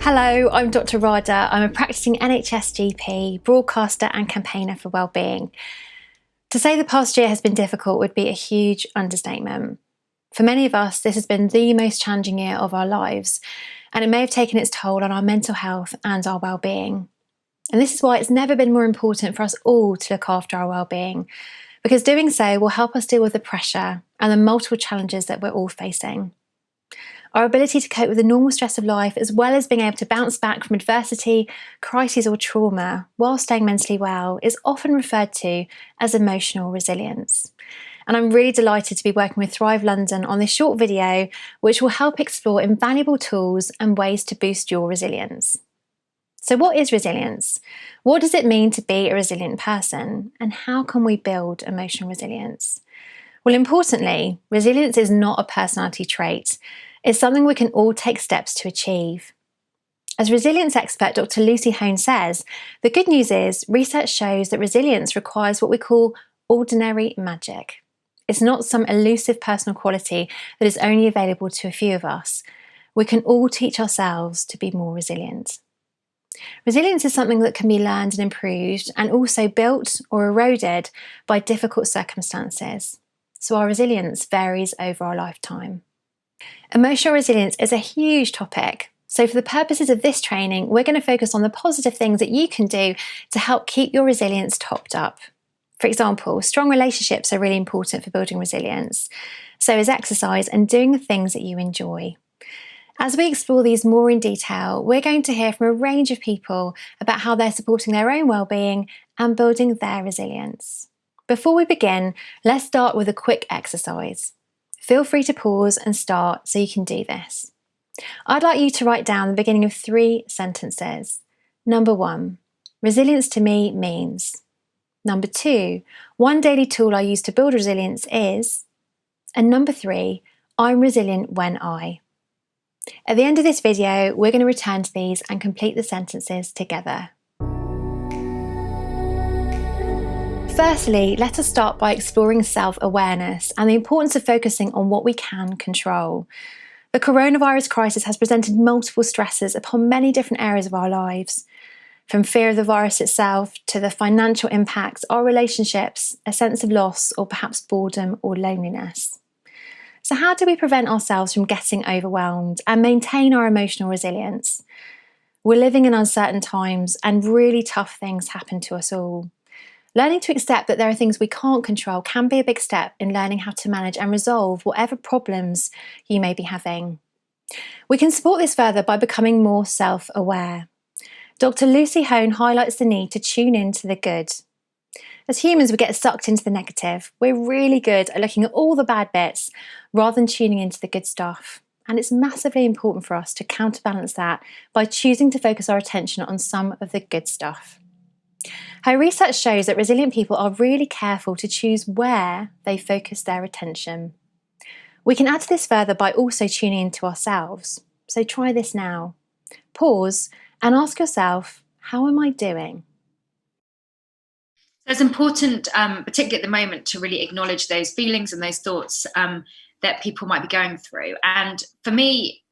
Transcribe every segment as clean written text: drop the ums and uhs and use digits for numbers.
Hello, I'm Dr Radha. I'm a practicing NHS GP, broadcaster and campaigner for wellbeing. To say the past year has been difficult would be a huge understatement. For many of us, this has been the most challenging year of our lives, and it may have taken its toll on our mental health and our wellbeing. And this is why it's never been more important for us all to look after our wellbeing, because doing so will help us deal with the pressure and the multiple challenges that we're all facing. Our ability to cope with the normal stress of life, as well as being able to bounce back from adversity, crises or trauma while staying mentally well, is often referred to as emotional resilience. And I'm really delighted to be working with Thrive London on this short video, which will help explore invaluable tools and ways to boost your resilience. So what is resilience? What does it mean to be a resilient person? And how can we build emotional resilience? Well, importantly, resilience is not a personality trait. It's something we can all take steps to achieve. As resilience expert Dr. Lucy Hone says, the good news is research shows that resilience requires what we call ordinary magic. It's not some elusive personal quality that is only available to a few of us. We can all teach ourselves to be more resilient. Resilience is something that can be learned and improved, and also built or eroded by difficult circumstances. So our resilience varies over our lifetime. Emotional resilience is a huge topic. So for the purposes of this training, we're going to focus on the positive things that you can do to help keep your resilience topped up. For example, strong relationships are really important for building resilience. So is exercise and doing the things that you enjoy. As we explore these more in detail, we're going to hear from a range of people about how they're supporting their own well-being and building their resilience. Before we begin, let's start with a quick exercise. Feel free to pause and start so you can do this. I'd like you to write down the beginning of 3 sentences. Number 1, resilience to me means. Number 2, one daily tool I use to build resilience is. And number 3, I'm resilient when I. At the end of this video, we're going to return to these and complete the sentences together. Firstly, let us start by exploring self-awareness and the importance of focusing on what we can control. The coronavirus crisis has presented multiple stresses upon many different areas of our lives, from fear of the virus itself to the financial impacts, our relationships, a sense of loss, or perhaps boredom or loneliness. So how do we prevent ourselves from getting overwhelmed and maintain our emotional resilience? We're living in uncertain times and really tough things happen to us all. Learning to accept that there are things we can't control can be a big step in learning how to manage and resolve whatever problems you may be having. We can support this further by becoming more self-aware. Dr. Lucy Hone highlights the need to tune in to the good. As humans, we get sucked into the negative. We're really good at looking at all the bad bits rather than tuning into the good stuff. And it's massively important for us to counterbalance that by choosing to focus our attention on some of the good stuff. Her research shows that resilient people are really careful to choose where they focus their attention. We can add to this further by also tuning into ourselves. So try this now. Pause and ask yourself, how am I doing? So it's important, particularly at the moment, to really acknowledge those feelings and those thoughts that people might be going through. And for me,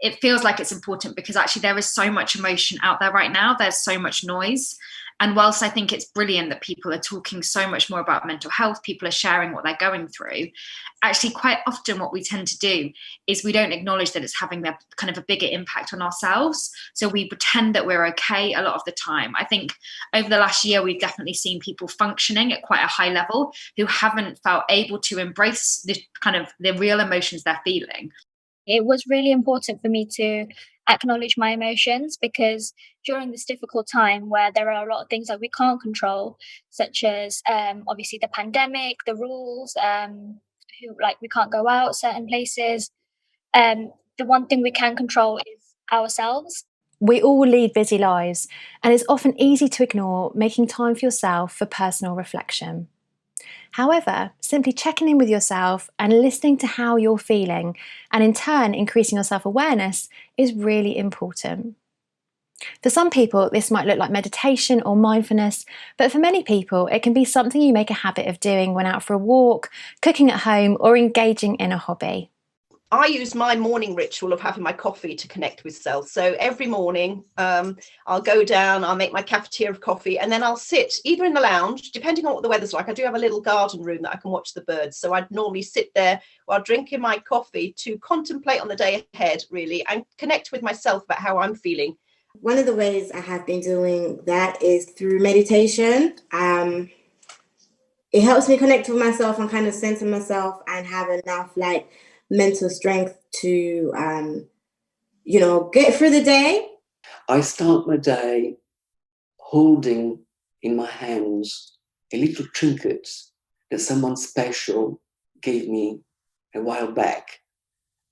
it feels like it's important because actually there is so much emotion out there right now. There's so much noise. And whilst I think it's brilliant that people are talking so much more about mental health, people are sharing what they're going through, actually quite often what we tend to do is we don't acknowledge that it's having that kind of a bigger impact on ourselves. So we pretend that we're okay a lot of the time. I think over the last year, we've definitely seen people functioning at quite a high level who haven't felt able to embrace the kind of the real emotions they're feeling. It was really important for me to acknowledge my emotions because during this difficult time where there are a lot of things that we can't control, such as obviously the pandemic, the rules, we can't go out certain places. The one thing we can control is ourselves. We all lead busy lives, and it's often easy to ignore making time for yourself for personal reflection. However, simply checking in with yourself and listening to how you're feeling, and in turn increasing your self-awareness, is really important. For some people, this might look like meditation or mindfulness, but for many people, it can be something you make a habit of doing when out for a walk, cooking at home, or engaging in a hobby. I use my morning ritual of having my coffee to connect with self. So every morning, I'll go down, I'll make my cafetiere of coffee, and then I'll sit either in the lounge, depending on what the weather's like. I do have a little garden room that I can watch the birds. So I'd normally sit there while drinking my coffee to contemplate on the day ahead, really, and connect with myself about how I'm feeling. One of the ways I have been doing that is through meditation. It helps me connect with myself and kind of center myself and have enough mental strength to, get through the day. I start my day holding in my hands a little trinket that someone special gave me a while back.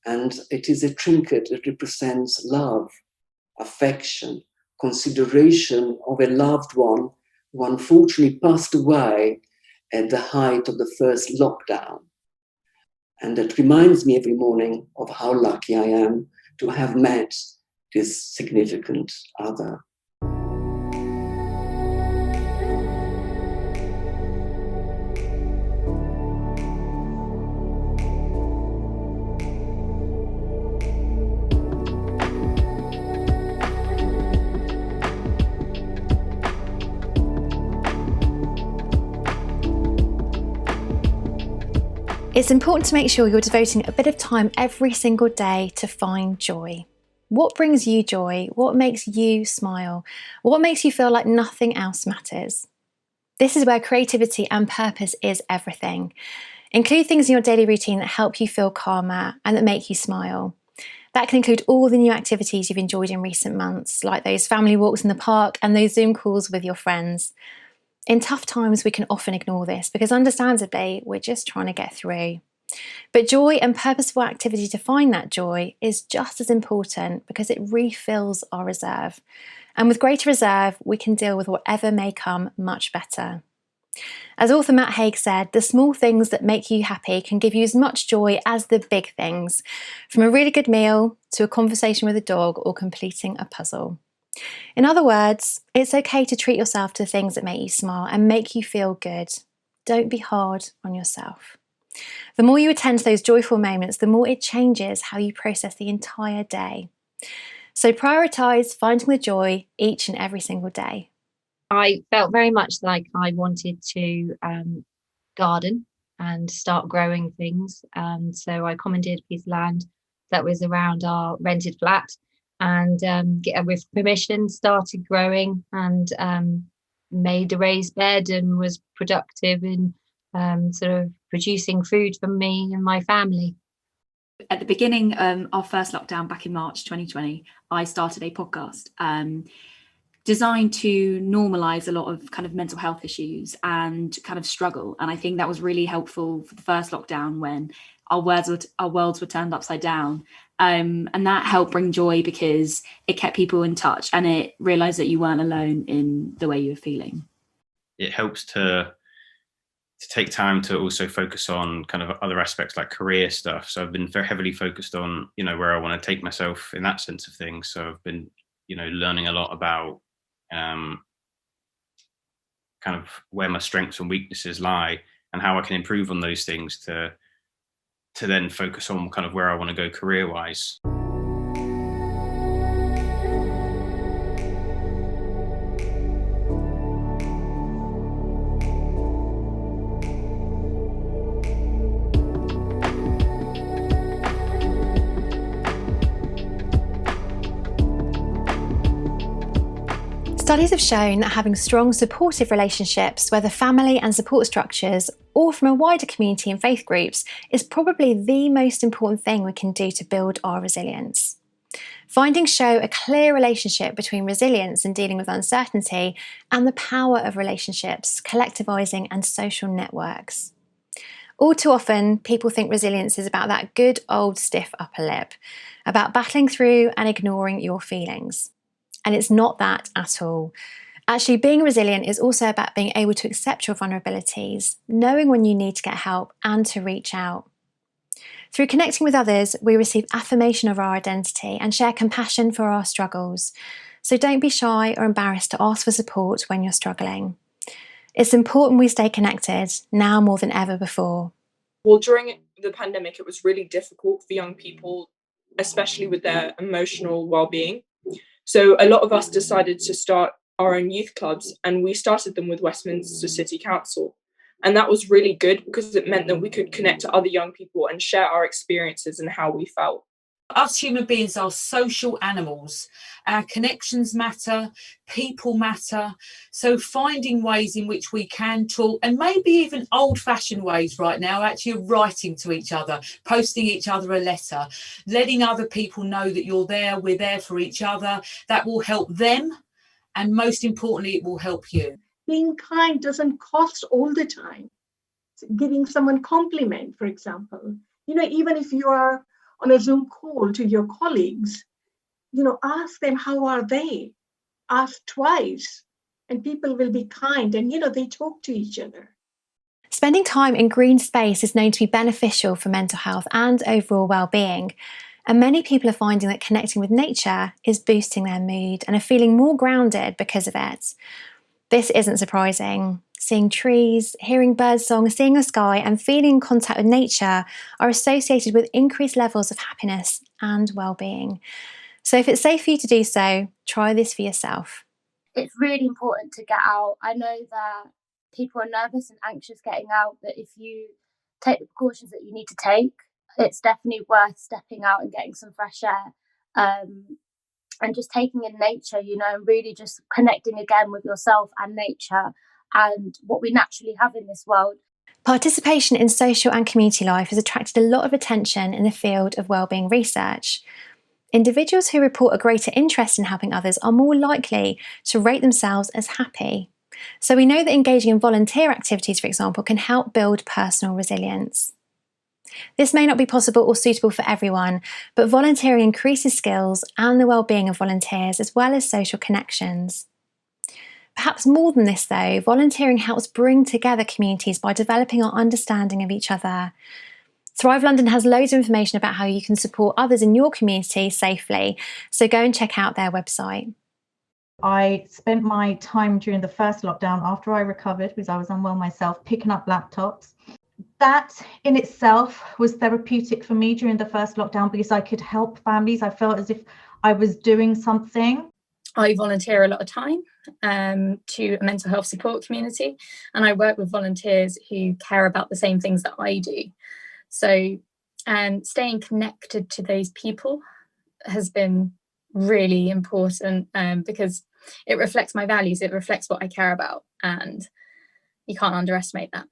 And it is a trinket that represents love, affection, consideration of a loved one who unfortunately passed away at the height of the first lockdown. And that reminds me every morning of how lucky I am to have met this significant other. It's important to make sure you're devoting a bit of time every single day to find joy. What brings you joy? What makes you smile? What makes you feel like nothing else matters? This is where creativity and purpose is everything. Include things in your daily routine that help you feel calmer and that make you smile. That can include all the new activities you've enjoyed in recent months, like those family walks in the park and those Zoom calls with your friends. In tough times, we can often ignore this because understandably, we're just trying to get through. But joy and purposeful activity to find that joy is just as important because it refills our reserve. And with greater reserve, we can deal with whatever may come much better. As author Matt Haig said, the small things that make you happy can give you as much joy as the big things, from a really good meal to a conversation with a dog or completing a puzzle. In other words, it's okay to treat yourself to things that make you smile and make you feel good. Don't be hard on yourself. The more you attend to those joyful moments, the more it changes how you process the entire day. So prioritise finding the joy each and every single day. I felt very much like I wanted to garden and start growing things. So I commandeered a piece of land that was around our rented flat and with permission started growing and made a raised bed and was productive in sort of producing food for me and my family. At the beginning of our first lockdown back in March 2020, I started a podcast designed to normalize a lot of kind of mental health issues and kind of struggle. And I think that was really helpful for the first lockdown when our worlds were turned upside down. And that helped bring joy because it kept people in touch and it realized that you weren't alone in the way you were feeling. It helps to take time to also focus on kind of other aspects like career stuff. So I've been very heavily focused on, where I want to take myself in that sense of things. So I've been, learning a lot about kind of where my strengths and weaknesses lie and how I can improve on those things to then focus on kind of where I want to go career-wise. Studies have shown that having strong supportive relationships, whether family and support structures, or from a wider community and faith groups, is probably the most important thing we can do to build our resilience. Findings show a clear relationship between resilience and dealing with uncertainty and the power of relationships, collectivising and social networks. All too often, people think resilience is about that good old stiff upper lip, about battling through and ignoring your feelings. And it's not that at all. Actually, being resilient is also about being able to accept your vulnerabilities, knowing when you need to get help and to reach out. Through connecting with others, we receive affirmation of our identity and share compassion for our struggles. So don't be shy or embarrassed to ask for support when you're struggling. It's important we stay connected, now more than ever before. Well, during the pandemic, it was really difficult for young people, especially with their emotional well-being. So a lot of us decided to start our own youth clubs, and we started them with Westminster City Council. And that was really good because it meant that we could connect to other young people and share our experiences and how we felt. Us human beings are social animals. Our connections matter, people matter. So finding ways in which we can talk, and maybe even old-fashioned ways right now, actually writing to each other, posting each other a letter, letting other people know that you're there, we're there for each other. That will help them, and most importantly, it will help you. Being kind doesn't cost all the time. Giving someone compliment, for example, even if you are on a Zoom call to your colleagues, ask them, how are they? Ask twice, and people will be kind, and, they talk to each other. Spending time in green space is known to be beneficial for mental health and overall well-being. And many people are finding that connecting with nature is boosting their mood and are feeling more grounded because of it. This isn't surprising. Seeing trees, hearing birdsong, seeing the sky and feeling in contact with nature are associated with increased levels of happiness and well-being. So if it's safe for you to do so, try this for yourself. It's really important to get out. I know that people are nervous and anxious getting out, but if you take the precautions that you need to take, it's definitely worth stepping out and getting some fresh air. And just taking in nature, and really just connecting again with yourself and nature and what we naturally have in this world. Participation in social and community life has attracted a lot of attention in the field of wellbeing research. Individuals who report a greater interest in helping others are more likely to rate themselves as happy. So we know that engaging in volunteer activities, for example, can help build personal resilience. This may not be possible or suitable for everyone, but volunteering increases skills and the well-being of volunteers as well as social connections. Perhaps more than this though, volunteering helps bring together communities by developing our understanding of each other. Thrive London has loads of information about how you can support others in your community safely, so go and check out their website. I spent my time during the first lockdown after I recovered, because I was unwell myself, picking up laptops. That in itself was therapeutic for me during the first lockdown because I could help families. I felt as if I was doing something. I volunteer a lot of time to a mental health support community, and I work with volunteers who care about the same things that I do. So staying connected to those people has been really important because it reflects my values, it reflects what I care about, and you can't underestimate that.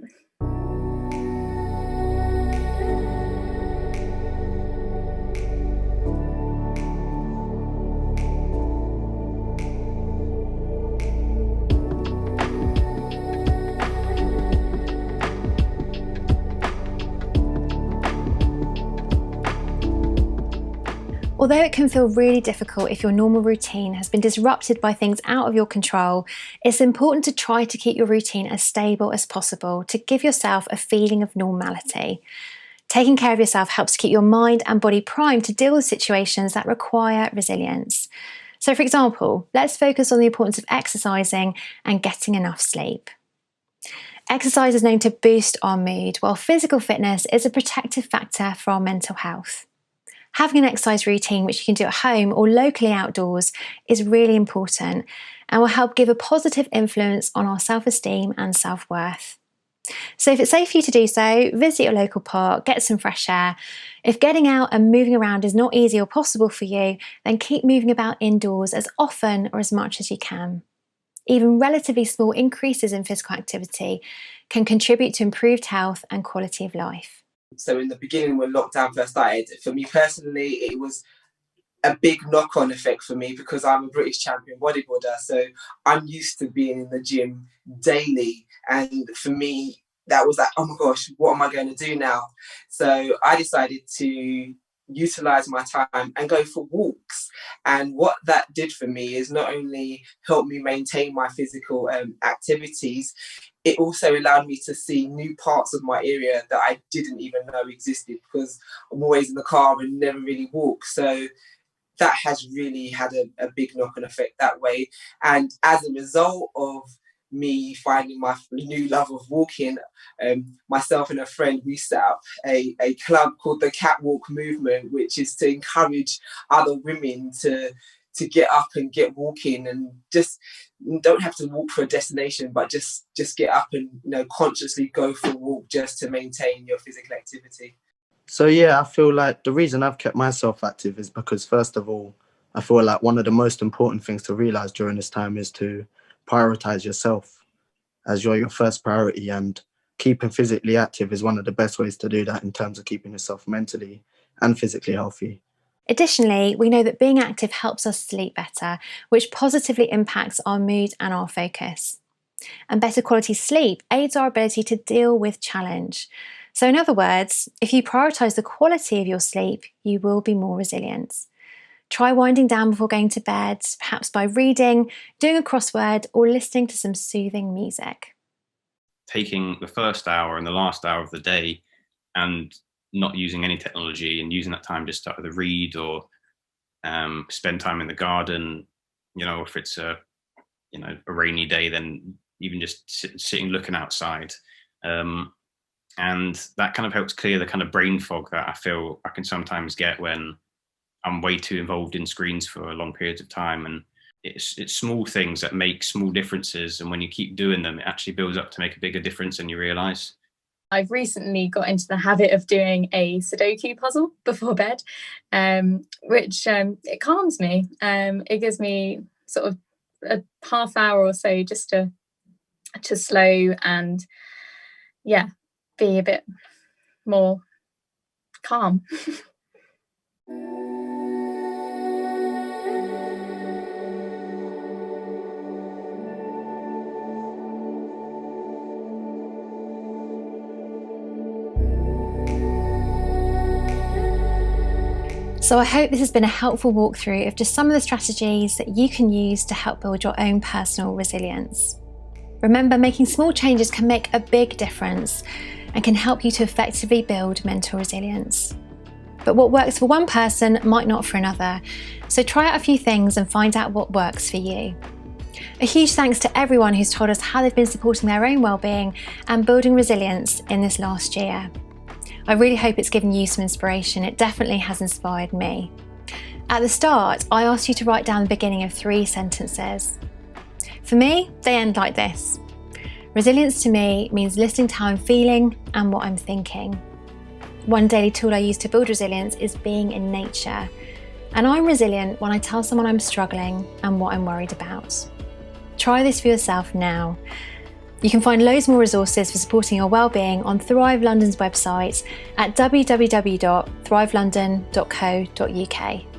Although it can feel really difficult if your normal routine has been disrupted by things out of your control, it's important to try to keep your routine as stable as possible to give yourself a feeling of normality. Taking care of yourself helps keep your mind and body primed to deal with situations that require resilience. So for example, let's focus on the importance of exercising and getting enough sleep. Exercise is known to boost our mood, while physical fitness is a protective factor for our mental health. Having an exercise routine which you can do at home or locally outdoors is really important and will help give a positive influence on our self-esteem and self-worth. So if it's safe for you to do so, visit your local park, get some fresh air. If getting out and moving around is not easy or possible for you, then keep moving about indoors as often or as much as you can. Even relatively small increases in physical activity can contribute to improved health and quality of life. So in the beginning when lockdown first started, for me personally, it was a big knock-on effect for me because I'm a British champion bodybuilder. So I'm used to being in the gym daily. And for me, that was like, oh my gosh, what am I going to do now? So I decided to utilize my time and go for walks. And what that did for me is not only help me maintain my physical activities, it also allowed me to see new parts of my area that I didn't even know existed because I'm always in the car and never really walk. So that has really had a big knock-on effect that way. And as a result of me finding my new love of walking, myself and a friend, we set up a club called the Catwalk Movement, which is to encourage other women to get up and get walking, and just don't have to walk for a destination, but just get up and consciously go for a walk just to maintain your physical activity. So yeah, I feel like the reason I've kept myself active is because, first of all, I feel like one of the most important things to realize during this time is to prioritize yourself as you're your first priority, and keeping physically active is one of the best ways to do that in terms of keeping yourself mentally and physically healthy. Additionally, we know that being active helps us sleep better, which positively impacts our mood and our focus. And better quality sleep aids our ability to deal with challenge. So in other words, if you prioritise the quality of your sleep, you will be more resilient. Try winding down before going to bed, perhaps by reading, doing a crossword, or listening to some soothing music. Taking the first hour and the last hour of the day and not using any technology, and using that time just to either read or spend time in the garden. If it's a rainy day, then even just sitting looking outside, and that kind of helps clear the kind of brain fog that I feel I can sometimes get when I'm way too involved in screens for long periods of time. And it's small things that make small differences, and when you keep doing them, it actually builds up to make a bigger difference than you realise. I've recently got into the habit of doing a Sudoku puzzle before bed, which it calms me. It gives me sort of a half hour or so just to slow and be a bit more calm. So I hope this has been a helpful walkthrough of just some of the strategies that you can use to help build your own personal resilience. Remember, making small changes can make a big difference and can help you to effectively build mental resilience. But what works for one person might not for another, so try out a few things and find out what works for you. A huge thanks to everyone who's told us how they've been supporting their own wellbeing and building resilience in this last year. I really hope it's given you some inspiration. It definitely has inspired me. At the start, I asked you to write down the beginning of 3 sentences. For me, they end like this. Resilience to me means listening to how I'm feeling and what I'm thinking. One daily tool I use to build resilience is being in nature. And I'm resilient when I tell someone I'm struggling and what I'm worried about. Try this for yourself now. You can find loads more resources for supporting your wellbeing on Thrive London's website at www.thrivelondon.co.uk.